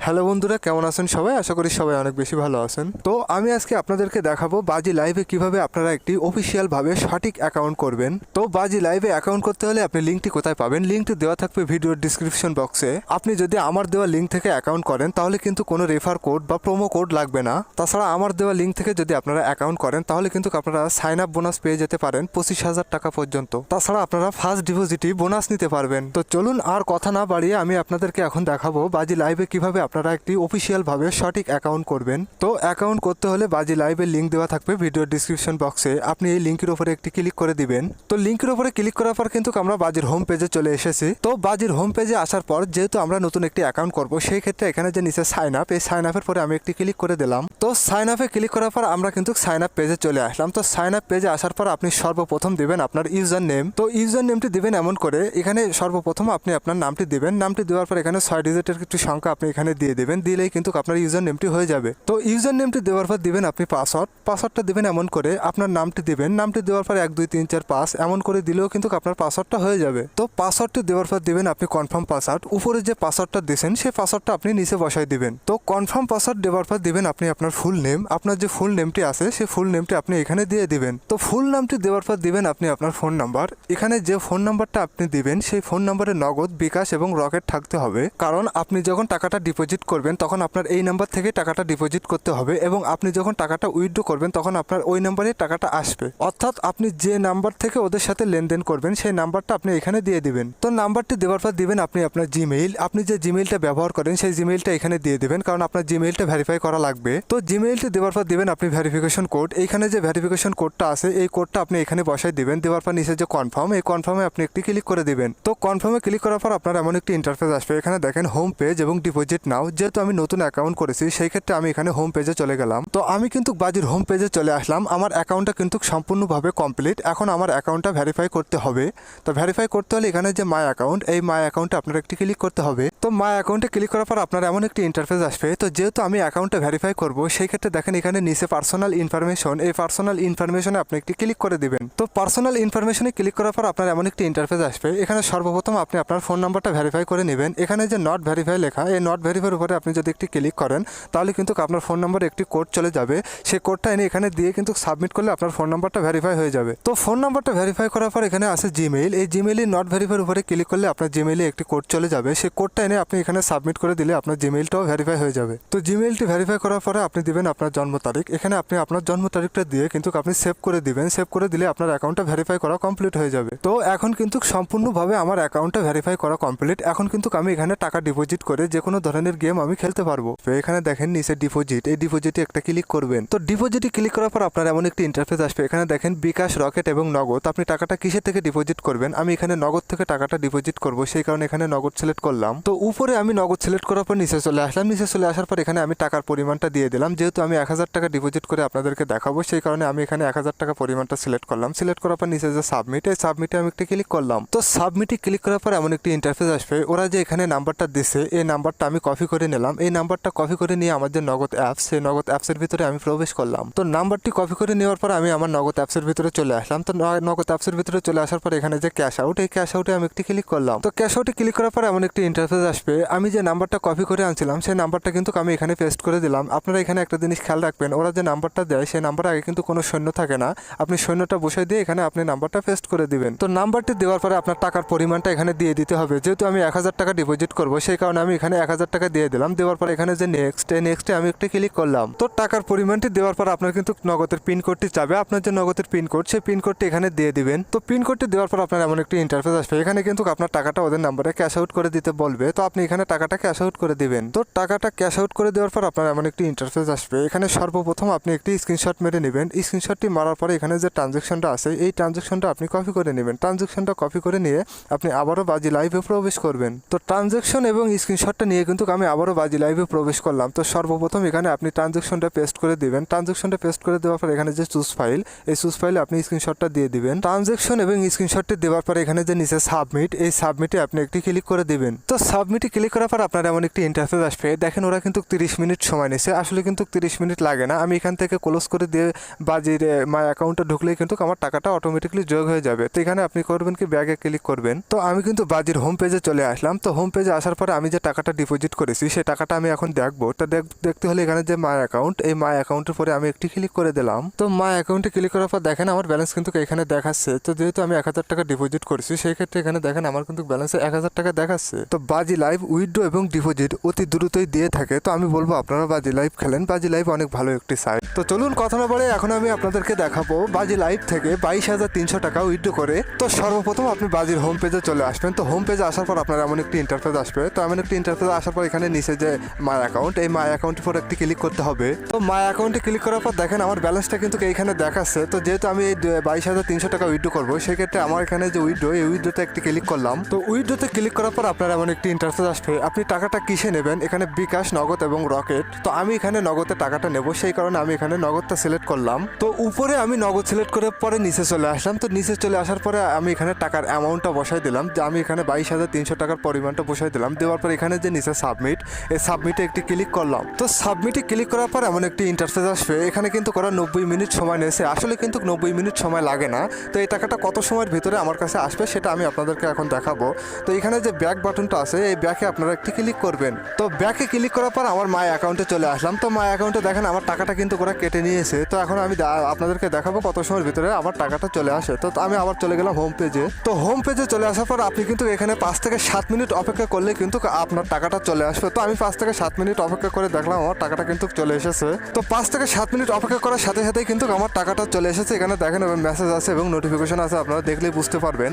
Hello বন্ধুরা, কেমন আছেন সবাই? আশা করি সবাই অনেক বেশি ভালো আছেন। তো আমি আজকে আপনাদেরকে দেখাবো বাজি লাইভে কিভাবে আপনারা একটি অফিসিয়ালভাবে সঠিক অ্যাকাউন্ট করবেন। তো বাজি লাইভে অ্যাকাউন্ট করতে হলে আপনি লিঙ্কটি কোথায় পাবেন? লিঙ্কটি দেওয়া থাকবে ভিডিওর ডিসক্রিপশন বক্সে। আপনি যদি আমার দেওয়া লিঙ্ক থেকে অ্যাকাউন্ট করেন তাহলে কিন্তু কোনো রেফার কোড বা প্রোমো কোড লাগবে না। তাছাড়া আমার দেওয়া লিঙ্ক থেকে যদি আপনারা অ্যাকাউন্ট করেন তাহলে কিন্তু আপনারা সাইন আপ বোনাস পেয়ে যেতে পারেন 25,000 টাকা পর্যন্ত। তাছাড়া আপনারা ফার্স্ট ডিপোজিটই বোনাস নিতে পারবেন। তো চলুন আর কথা না বাড়িয়ে আমি আপনাদেরকে এখন দেখাবো বাজি লাইভে কিভাবে আপনারা একটি অফিসিয়ালভাবে সঠিক অ্যাকাউন্ট করবেন। তো অ্যাকাউন্ট করতে হলে বাজি লাইভের লিঙ্ক দেওয়া থাকবে ভিডিওর ডিসক্রিপশন বক্সে। আপনি এই লিঙ্কের উপরে একটি ক্লিক করে দিবেন। তো লিঙ্কের উপরে ক্লিক করার পর কিন্তু আমরা বাজির হোম পেজে চলে এসেছি। তো বাজির হোম পেজে আসার পর যেহেতু আমরা নতুন একটি অ্যাকাউন্ট করব, সেই ক্ষেত্রে এখানে যে নিচে সাইন আপ, এই সাইন আপের পরে আমি একটি ক্লিক করে দিলাম। তো সাইন আপে ক্লিক করার পর আমরা কিন্তু সাইন আপ পেজে চলে আসলাম। তো সাইন আপ পেজে আসার পর আপনি সর্বপ্রথম দিবেন আপনার ইউজার নেম। তো ইউজার নেমটি দিবেন এমন করে, এখানে সর্বপ্রথম আপনি আপনার নামটি দিবেন। নামটি দেওয়ার পর এখানে 6 ডিজিটের একটি সংখ্যা আপনি এখানে দিয়ে দেবেন। দিলেই কিন্তু আপনার ইউজার নেমটি হয়ে যাবে। তো ইউজার নেমটি দেওয়ার পর দিবেন আপনি পাসওয়ার্ডটা দিবেন এমন করে, আপনার নামটি দিবেন। নামটি দেওয়ার পর 1 2 3 4 5 এমন করে দিলেও কিন্তু আপনার পাসওয়ার্ডটা হয়ে যাবে। তো পাসওয়ার্ডটি দেওয়ার পর দিবেন আপনি কনফার্ম পাসওয়ার্ড। উপরে যে পাসওয়ার্ডটা দিয়েছেন সেই পাসওয়ার্ডটা আপনি নিচে বসাই দিবেন। তো কনফার্ম পাসওয়ার্ড দেওয়ার পর দিবেন আপনি আপনার ফুল নেম। আপনার যে ফুল নেমটি আছে সেই ফুল নেমটি আপনি এখানে দিয়ে দিবেন। তো ফুল নামটি দেওয়ার পর দিবেন আপনি আপনার ফোন নাম্বার। এখানে যে ফোন নাম্বারটা আপনি দিবেন সেই ফোন নাম্বারে নগদ, বিকাশ এবং রকেট থাকতে হবে। কারণ আপনি যখন টাকাটা ডিপোজিট করবেন তখন আপনার এই নাম্বার থেকে টাকাটা ডিপোজিট করতে হবে, এবং আপনি যখন টাকাটা উইথড্র করবেন তখন আপনার ওই নাম্বারে টাকাটা আসবে। অর্থাৎ আপনি যে নাম্বার থেকে ওদের সাথে লেনদেন করবেন সেই নাম্বারটা আপনি এখানে দিয়ে দিবেন। তো নাম্বারটি দেওয়ার পর দিবেন আপনি আপনার জিমেইল। আপনি যে জিমেইলটা ব্যবহার করেন সেই জিমেইলটা এখানে দিয়ে দিবেন, কারণ আপনার জিমেইলটা ভেরিফাই করা লাগবে। তো জিমেইলটি দেওয়ার পর দিবেন আপনি ভেরিফিকেশন কোড। এইখানে যে ভেরিফিকেশন কোডটা আছে এই কোডটা আপনি এখানে বসাই দিবেন। দেওয়ার পর নিচে যে কনফার্ম, এই কনফার্মে আপনি একটি ক্লিক করে দিবেন। তো কনফার্মে ক্লিক করার পর আপনার এমন একটি ইন্টারফেস আসবে। এখানে দেখেন হোম পেজ এবং ডিপোজিট নাও। যেহেতু আমি নতুন অ্যাকাউন্ট করেছি সেই ক্ষেত্রে আমি এখানে হোম পেজে চলে গেলাম। তো আমি কিন্তু বাজির হোম পেজে চলে আসলাম। আমার অ্যাকাউন্টটা কিন্তু সম্পূর্ণভাবে কমপ্লিট। এখন আমার অ্যাকাউন্টটা ভেরিফাই করতে হবে। তো ভেরিফাই করতে হলে এখানে যে মাই অ্যাকাউন্ট, এই মাই অ্যাকাউন্টে আপনার একটি ক্লিক করতে হবে। তো মাই অ্যাকাউন্টে ক্লিক করার পর আপনার এমন একটি ইন্টারফেস আসবে। তো যেহেতু আমি অ্যাকাউন্টটা ভেরিফাই করব সেই ক্ষেত্রে দেখেন এখানে নিচে পার্সোনাল ইনফরমেশন, এই পার্সোনাল ইনফরমেশনে আপনি একটি ক্লিক করে দিবেন। তো পার্সোনাল ইনফরমেশনে ক্লিক করার পর আপনার এমন একটি ইন্টারফেস আসবে। এখানে সর্বপ্রথম আপনি আপনার ফোন নাম্বারটা ভেরিফাই করে নেবেন। এখানে যে নট ভেরিফাই লেখা, এই নট ভেরিফাইয়ের উপরে আপনি যদি একটি ক্লিক করেন তাহলে কিন্তু আপনার ফোন নাম্বারে একটি কোড চলে যাবে। সেই কোডটা এনে এখানে দিয়ে কিন্তু সাবমিট করলে আপনার ফোন নাম্বারটা ভেরিফাই হয়ে যাবে। তো ফোন নাম্বারটা ভেরিফাই করার পর এখানে আছে জিমেইল। এই জিমেইলে নট ভেরিফাইয়ের উপরে ক্লিক করলে আপনার জিমেইলে একটি কোড চলে যাবে। সেই কোডটা এনে আপনি এখানে সাবমিট করে দিলে আপনার জিমেইলটাও ভেরিফাই হয়ে যাবে। তো জিমেইলটি ভেরিফাই করার পরে আপনি দিবেন আপনার জন্ম তারিখ। এখানে আপনি আপনার জন্ম তারিখটা দিয়ে কিন্তু আপনি সেভ করে দিবেন। সেভ করে দিলে আপনার অ্যাকাউন্টটা ভেরিফাই করা কমপ্লিট হয়ে যাবে। তো এখন কিন্তু সম্পূর্ণভাবে আমার অ্যাকাউন্টটা ভেরিফাই করা কমপ্লিট। এখন কিন্তু আমি এখানে টাকা ডিপোজিট করে যে কোনো ধরনের গেম আমি খেলতে পারবো। তো এখানে দেখেন নিচে ডিপোজিট, এই ডিপোজিটে একটা ক্লিক করবেন। তো ডিপোজিটে ক্লিক করার পর আপনার এমন একটি ইন্টারফেস আসবে। এখানে দেখেন বিকাশ, রকেট এবং নগদ। আপনি টাকাটা কিসের থেকে ডিপোজিট করবেন? আমি এখানে নগদ থেকে টাকাটা ডিপোজিট করব, সেই কারণে এখানে নগদ সিলেক্ট করলাম। তো উপরে আমি নগদ সিলেক্ট করার পর নিচে চলে আসলাম। নিচে চলে আসার পর এখানে আমি টাকার পরিমাণটা দিয়ে দিলাম। যেহেতু আমি 1000 টাকা ডিপোজিট করে আপনাদেরকে দেখাবো সেই কারণে আমি এখানে 1000 টাকা পরিমাণটা সিলেক্ট করলাম। সিলেক্ট করার পর নিচে যে সাবমিট, এই সাবমিটে আমি একটি ক্লিক করলাম। তো সাবমিটে ক্লিক করার পর এমন একটি ইন্টারফেস আসবে। ওরা যে এখানে নাম্বারটা দিছে এই নাম্বারটা আমি কপি করে নিলাম। এই নাম্বারটা কপি করে নিয়ে আমার যে নগদ অ্যাপস, সেই নগদ অ্যাপসের ভিতরে আমি প্রবেশ করলাম। তো নাম্বারটি কপি করে নেওয়ার পর আমি আমার নগদ অ্যাপসের ভিতরে চলে আসলাম। তো নগদ অ্যাপসের ভিতরে চলে আসার পর এখানে যে ক্যাশ আউট, এই ক্যাশ আউটে আমি একটি ক্লিক করলাম। তো ক্যাশ আউটে ক্লিক করার পর এমন একটি ইন্টারফেস আসবে। আমি যে নাম্বারটা কপি করে আনছিলাম সেই নাম্বারটা কিন্তু আমি এখানে পেস্ট করে দিলাম। আপনারা এখানে একটা জিনিস খেয়াল রাখবেন, ওরা যে নাম্বারটা দেয় সেই নাম্বার আগে কিন্তু কোনো শূন্য থাকে না। আপনি শূন্যটা বসাই দিয়ে এখানে আপনি নাম্বারটা পেস্ট করে দিবেন। তো নাম্বারটি দেওয়ার পরে আপনার টাকার পরিমাণটা এখানে দিয়ে দিতে হবে। যেহেতু আমি 1000 টাকা ডিপোজিট করবো সেই কারণে আমি এখানে 1000 টাকা দিয়ে দিলাম। দেওয়ার পর এখানে যে নেক্সট, এই নেক্সটে আমি একটি ক্লিক করলাম। তো টাকার পরিমাণটি দেওয়ার পর আপনার কিন্তু নগদের পিনকোডটি চাবে। আপনার যে নগদের পিনকোড সেই পিনকোডটি এখানে দিয়ে দিবেন। তো পিনকোডটি দেওয়ার পর আপনার এমন একটি ইন্টারফেস আসবে। এখানে কিন্তু আপনার টাকাটা ওদের নাম্বারে ক্যাশ আউট করে দিতে বলবে। তো আপনি এখানে টাকাটা ক্যাশ আউট করে দিবেন। তো টাকাটা ক্যাশ আউট করে দেওয়ার পর আপনার এমন একটি ইন্টারফেস আসবে। এখানে সর্বপ্রথম আপনি একটি স্ক্রিনশট মেরে নেবেন। এই স্ক্রিনশটটি মারার পরে এখানে যে ট্রানজ্যাকশনটা আছে এই ট্রানজ্যাকশনটা আপনি কপি করে নেবেন। ট্রানজ্যাকশনটা কপি করে নিয়ে আপনি আবারও বাজি লাইভে প্রবেশ করবেন। তো ট্রানজ্যাকশন এবং স্ক্রিনশটটা নিয়ে কিন্তু আমি আবারও বাজি লাইভে প্রবেশ করলাম। তো সর্বপ্রথম এখানে আপনি ট্রানজ্যাকশনটা পেস্ট করে দিবেন। ট্রানজ্যাকশনটা পেস্ট করে দেওয়ার পর এখানে যে চুজ ফাইল, এই চুজ ফাইলে আপনি স্ক্রিনশটটা দিয়ে দিবেন। ট্রানজ্যাকশন এবং স্ক্রিনশটটি দেওয়ার পর এখানে যে নিচে সাবমিট, এই সাবমিটে আপনি একটি ক্লিক করে দিবেন। তো সাবমিটে ক্লিক করার পর আপনার এমন একটি ইন্টারফেস আসবে। দেখেন ওরা কিন্তু 30 মিনিট সময় নিছে। আসলে কিন্তু 30 মিনিট লাগে না। আমি এখান থেকে ক্লোজ করে দিয়ে বাজির মাই অ্যাকাউন্টে ঢুকলেই কিন্তু আমার টাকাটা অটোমেটিকলি যোগ হয়ে যাবে। তো এখানে আপনি করবেন কি ব্যাগে ক্লিক করবেন। তো আমি কিন্তু বাজির হোম পেজে চলে আসলাম। তো হোম পেজে আসার পরে আমি যে টাকাটা ডিপোজিট করেছি করেছি সেই টাকাটা আমি এখন দেখবো। তা দেখতে হলে এখানে যে মাই অ্যাকাউন্ট, এই মাই অ্যাকাউন্টের পরে আমি একটি ক্লিক করে দিলাম। তো মাই অ্যাকাউন্টে ক্লিক করার পর দেখেন আমার ব্যালেন্স কিন্তু এখানে দেখাচ্ছে। তো যেহেতু আমি 1000 টাকা ডিপোজিট করেছি সেই ক্ষেত্রে এখানে দেখেন আমার কিন্তু ব্যালেন্সে 1000 টাকা দেখাচ্ছে। তো বাজি লাইভ উইথড্র এবং ডিপোজিট অতি দ্রুতই দিয়ে থাকে। তো আমি বলবো আপনারা বাজি লাইভ খেলেন, বাজি লাইভ অনেক ভালো একটি সাইট। তো চলুন কথা না বলে এখন আমি আপনাদেরকে দেখাবো বাজি লাইভ থেকে 22,300 টাকা উইথড্র করে। তো সর্বপ্রথম আপনি বাজির হোম পেজে চলে আসবেন। তো হোম পেজে আসার পর আপনার এমন একটি ইন্টারফেস আসবে। তো এমন একটি ইন্টারফেস আসার পর এখানে নিচে যে মাই অ্যাকাউন্ট, এই মাই অ্যাকাউন্টের পর একটি ক্লিক করতে হবে। তো মাই অ্যাকাউন্টে ক্লিক করার পর দেখেন আমার ব্যালেন্সটা কিন্তু এইখানে দেখাচ্ছে। তো যেহেতু আমি এই 22,300 টাকা উইথড্র করবো সেক্ষেত্রে আমার এখানে যে উইথড্র, এই উইথড্রতে একটি ক্লিক করলাম। তো উইথড্রতে ক্লিক করার পর আপনার এমন একটি ইন্টারফেস আসবে। আপনি টাকাটা কিসে নেবেন, এখানে বিকাশ, নগদ এবং রকেট। তো আমি এখানে নগদে টাকাটা নেব, সেই কারণে আমি এখানে নগদটা সিলেক্ট করলাম। তো উপরে আমি নগদ সিলেক্ট করে পরে নিচে চলে আসলাম। তো নিচে চলে আসার পরে আমি এখানে টাকার অ্যামাউন্টটা বসাই দিলাম, যে আমি এখানে 22,300 টাকার পরিমাণটা বসাই দিলাম। দেওয়ার পর এখানে যে নিচে সাবমিট, এই সাবমিটে একটি ক্লিক করলাম। তো সাবমিটে ক্লিক করার পর এমন একটি ইন্টারফেস আসবে। এখানে কিন্তু করা 90 মিনিট সময় নিয়েছে, আসলে কিন্তু 90 মিনিট সময় লাগে না। তো এই টাকাটা কত সময়ের ভিতরে আমার কাছে আসবে সেটা আমি আপনাদেরকে এখন দেখাবো। তো এখানে যে ব্যাক বাটনটা আছে, এই ব্যাকে আপনারা একটি ক্লিক করবেন। তো ব্যাকে ক্লিক করার পর আমার মাই অ্যাকাউন্টে চলে আসলাম। তো মাই অ্যাকাউন্টে দেখেন আমার টাকাটা কিন্তু ওরা কেটে নিয়েছে। তো এখন আমি আপনাদেরকে দেখাবো কত সময়ের ভিতরে আমার টাকাটা চলে আসে। তো আমি আবার চলে গেলাম হোম পেজে। তো হোম পেজে চলে আসার পর আপনি কিন্তু এখানে 5 থেকে 7 মিনিট অপেক্ষা করলে কিন্তু আপনার টাকাটা চলে আসবে। তো আমি 5 থেকে 7 মিনিট অপেক্ষা করে দেখলাম আমার টাকাটা কিন্তু চলে এসেছে। তো 5 থেকে 7 মিনিট অপেক্ষা করার সাথে সাথেই কিন্তু আমার টাকাটা চলে এসেছে। এখানে দেখেন মেসেজ আছে এবং নোটিফিকেশন আছে, আপনারা দেখলেই বুঝতে পারবেন।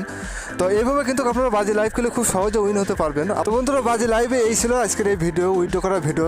তো এইভাবে কিন্তু আপনারা বাজি লাইভ খেলে খুব সহজে উইন হতে পারবেন। তো বন্ধুরা, বাজি লাইভে এই ছিল আজকের এই ভিডিও, উইথড্র করার ভিডিও।